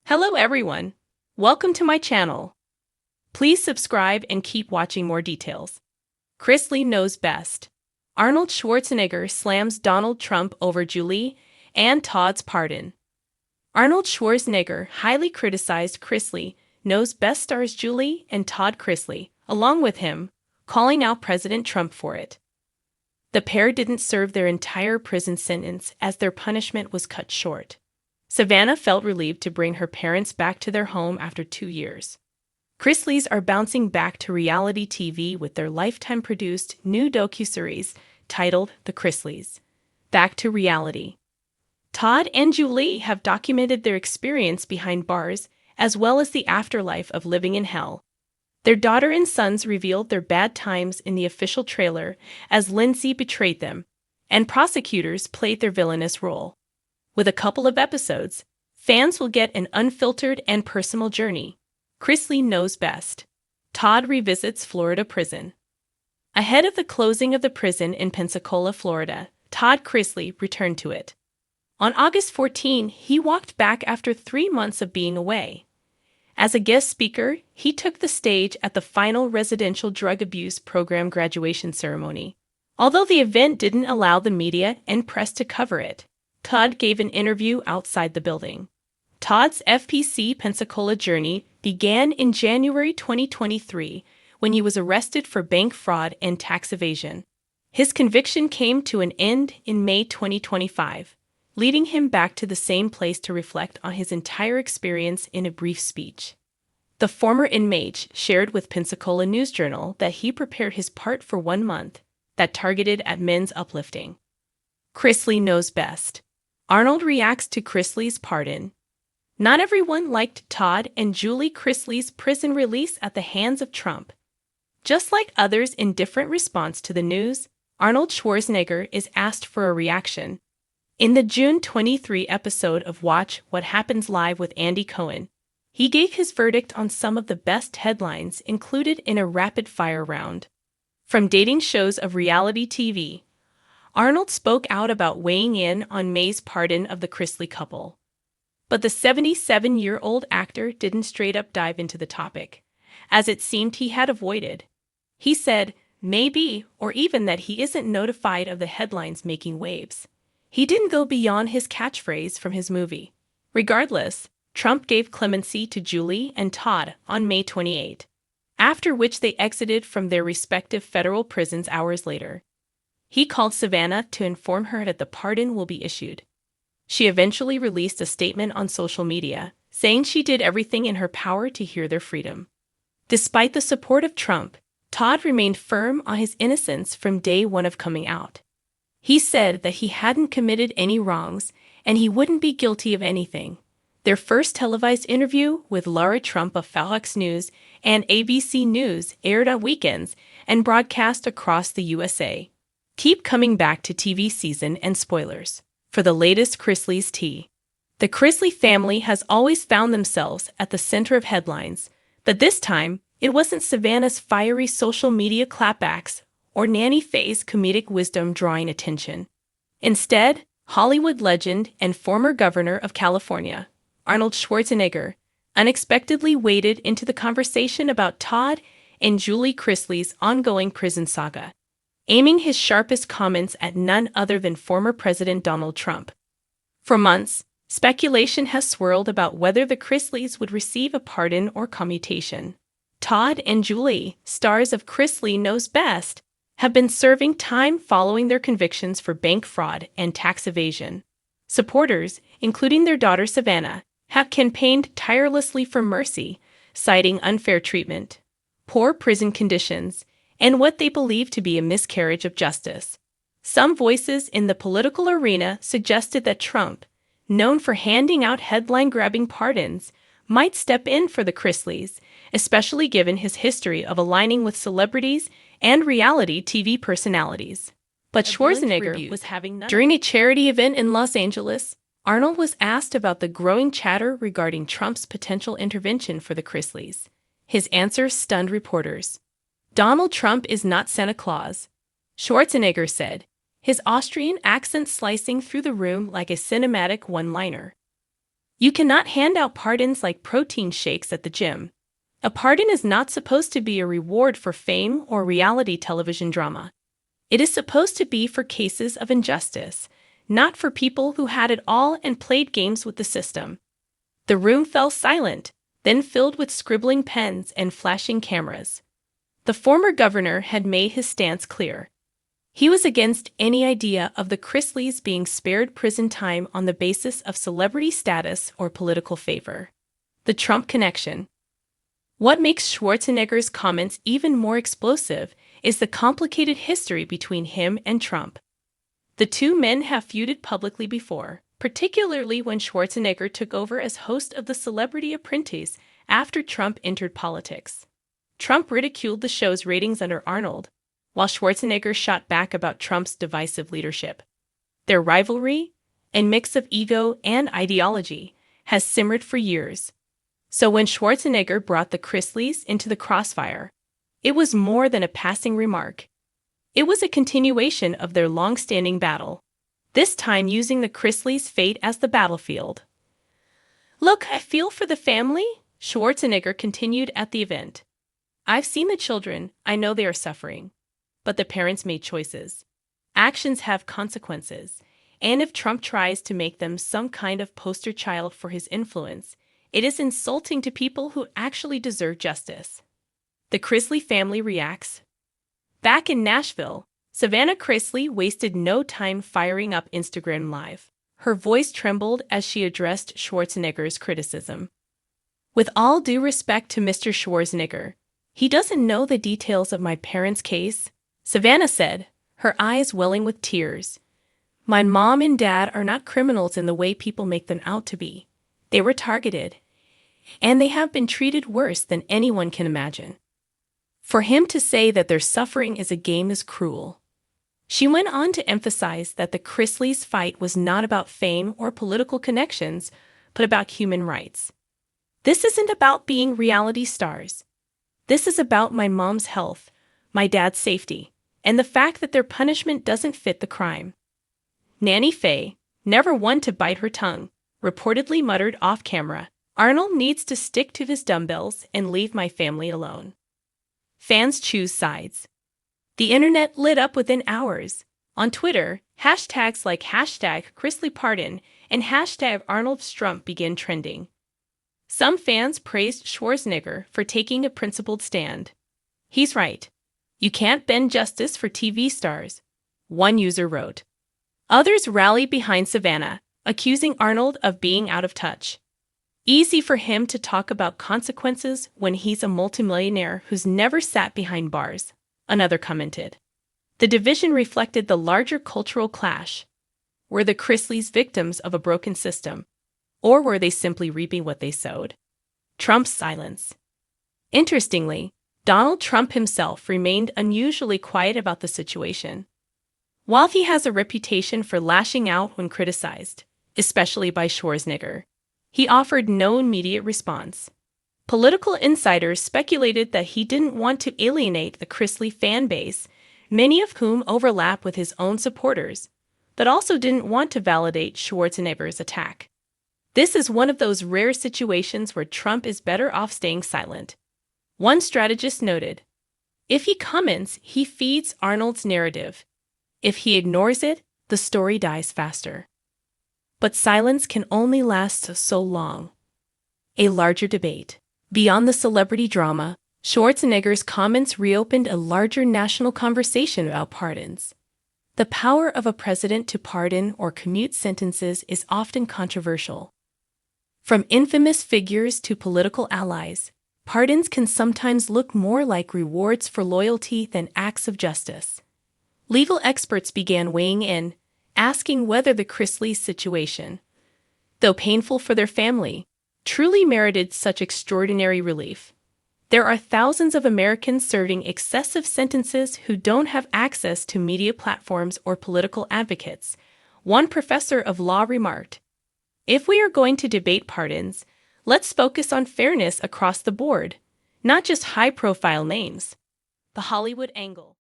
Hello everyone. Welcome to my channel. Please subscribe and keep watching more details. Chrisley knows best. Arnold Schwarzenegger slams Donald Trump over Julie and Todd's pardon. Arnold Schwarzenegger highly criticized Chrisley knows best stars Julie and Todd Chrisley, along with him, calling out President Trump for it. The pair didn't serve their entire prison sentence as their punishment was cut short. Savannah felt relieved to bring her parents back to their home after 2 years. Chrisleys are bouncing back to reality TV with their Lifetime-produced new docuseries titled The Chrisleys. Back to reality. Todd and Julie have documented their experience behind bars as well as the afterlife of living in hell. Their daughter and sons revealed their bad times in the official trailer as Lindsay betrayed them, and prosecutors played their villainous role. With a couple of episodes, fans will get an unfiltered and personal journey. Chrisley knows best. Todd revisits Florida prison. Ahead of the closing of the prison in Pensacola, Florida, Todd Chrisley returned to it. On August 14, he walked back after 3 months of being away. As a guest speaker, he took the stage at the final residential drug abuse program graduation ceremony. Although the event didn't allow the media and press to cover it, Todd gave an interview outside the building. Todd's FPC Pensacola journey began in January 2023 when he was arrested for bank fraud and tax evasion. His conviction came to an end in May 2025, leading him back to the same place to reflect on his entire experience in a brief speech. The former inmate shared with Pensacola News Journal that he prepared his part for 1 month that targeted at men's uplifting. Chrisley knows best. Arnold reacts to Chrisley's pardon. Not everyone liked Todd and Julie Chrisley's prison release at the hands of Trump. Just like others in different response to the news, Arnold Schwarzenegger is asked for a reaction. In the June 23 episode of Watch What Happens Live with Andy Cohen, he gave his verdict on some of the best headlines included in a rapid-fire round. From dating shows of reality TV, Arnold spoke out about weighing in on May's pardon of the Chrisley couple. But the 77-year-old actor didn't straight-up dive into the topic, as it seemed he had avoided. He said, maybe, or even that he isn't notified of the headlines making waves. He didn't go beyond his catchphrase from his movie. Regardless, Trump gave clemency to Julie and Todd on May 28, after which they exited from their respective federal prisons hours later. He called Savannah to inform her that the pardon will be issued. She eventually released a statement on social media, saying she did everything in her power to hear their freedom. Despite the support of Trump, Todd remained firm on his innocence from day one of coming out. He said that he hadn't committed any wrongs and he wouldn't be guilty of anything. Their first televised interview with Laura Trump of Fox News and ABC News aired on weekends and broadcast across the USA. Keep coming back to TV season and spoilers for the latest Chrisley's tea. The Chrisley family has always found themselves at the center of headlines, but this time it wasn't Savannah's fiery social media clapbacks or Nanny Faye's comedic wisdom drawing attention. Instead, Hollywood legend and former governor of California, Arnold Schwarzenegger, unexpectedly waded into the conversation about Todd and Julie Chrisley's ongoing prison saga, aiming his sharpest comments at none other than former President Donald Trump. For months, speculation has swirled about whether the Chrisleys would receive a pardon or commutation. Todd and Julie, stars of Chrisley Knows Best, have been serving time following their convictions for bank fraud and tax evasion. Supporters, including their daughter Savannah, have campaigned tirelessly for mercy, citing unfair treatment, poor prison conditions, and what they believe to be a miscarriage of justice. Some voices in the political arena suggested that Trump, known for handing out headline-grabbing pardons, might step in for the Chrisleys, especially given his history of aligning with celebrities and reality TV personalities. But Schwarzenegger was having none. During a charity event in Los Angeles, Arnold was asked about the growing chatter regarding Trump's potential intervention for the Chrisleys. His answer stunned reporters. Donald Trump is not Santa Claus, Schwarzenegger said, his Austrian accent slicing through the room like a cinematic one-liner. You cannot hand out pardons like protein shakes at the gym. A pardon is not supposed to be a reward for fame or reality television drama. It is supposed to be for cases of injustice, not for people who had it all and played games with the system. The room fell silent, then filled with scribbling pens and flashing cameras. The former governor had made his stance clear. He was against any idea of the Chrisleys being spared prison time on the basis of celebrity status or political favor. The Trump connection. What makes Schwarzenegger's comments even more explosive is the complicated history between him and Trump. The two men have feuded publicly before, particularly when Schwarzenegger took over as host of The Celebrity Apprentice after Trump entered politics. Trump ridiculed the show's ratings under Arnold, while Schwarzenegger shot back about Trump's divisive leadership. Their rivalry, a mix of ego and ideology, has simmered for years. So when Schwarzenegger brought the Chrisleys into the crossfire, it was more than a passing remark. It was a continuation of their long-standing battle, this time using the Chrisleys' fate as the battlefield. "Look, I feel for the family," Schwarzenegger continued at the event. "I've seen the children, I know they are suffering. But the parents made choices. Actions have consequences, and if Trump tries to make them some kind of poster child for his influence, it is insulting to people who actually deserve justice." The Chrisley family reacts. Back in Nashville, Savannah Chrisley wasted no time firing up Instagram Live. Her voice trembled as she addressed Schwarzenegger's criticism. "With all due respect to Mr. Schwarzenegger, he doesn't know the details of my parents' case," Savannah said, her eyes welling with tears. "My mom and dad are not criminals in the way people make them out to be. They were targeted, and they have been treated worse than anyone can imagine. For him to say that their suffering is a game is cruel." She went on to emphasize that the Chrisleys' fight was not about fame or political connections, but about human rights. "This isn't about being reality stars. This is about my mom's health, my dad's safety, and the fact that their punishment doesn't fit the crime." Nanny Faye, never one to bite her tongue, reportedly muttered off camera, "Arnold needs to stick to his dumbbells and leave my family alone." Fans choose sides. The internet lit up within hours. On Twitter, hashtags like #ChristlyPardon and #ArnoldStrump began trending. Some fans praised Schwarzenegger for taking a principled stand. "He's right. You can't bend justice for TV stars," one user wrote. Others rallied behind Savannah, accusing Arnold of being out of touch. "Easy for him to talk about consequences when he's a multimillionaire who's never sat behind bars," another commented. The division reflected the larger cultural clash. Were the Chrisleys victims of a broken system, or were they simply reaping what they sowed? Trump's silence. Interestingly, Donald Trump himself remained unusually quiet about the situation. While he has a reputation for lashing out when criticized, especially by Schwarzenegger, he offered no immediate response. Political insiders speculated that he didn't want to alienate the Chrisley fan base, many of whom overlap with his own supporters, but also didn't want to validate Schwarzenegger's attack. This is one of those rare situations where Trump is better off staying silent. One strategist noted, "If he comments, he feeds Arnold's narrative. If he ignores it, the story dies faster." But silence can only last so long. A larger debate. Beyond the celebrity drama, Schwarzenegger's comments reopened a larger national conversation about pardons. The power of a president to pardon or commute sentences is often controversial. From infamous figures to political allies, pardons can sometimes look more like rewards for loyalty than acts of justice. Legal experts began weighing in, asking whether the Chrisleys' situation, though painful for their family, truly merited such extraordinary relief. There are thousands of Americans serving excessive sentences who don't have access to media platforms or political advocates, one professor of law remarked. "If we are going to debate pardons, let's focus on fairness across the board, not just high-profile names." The Hollywood angle.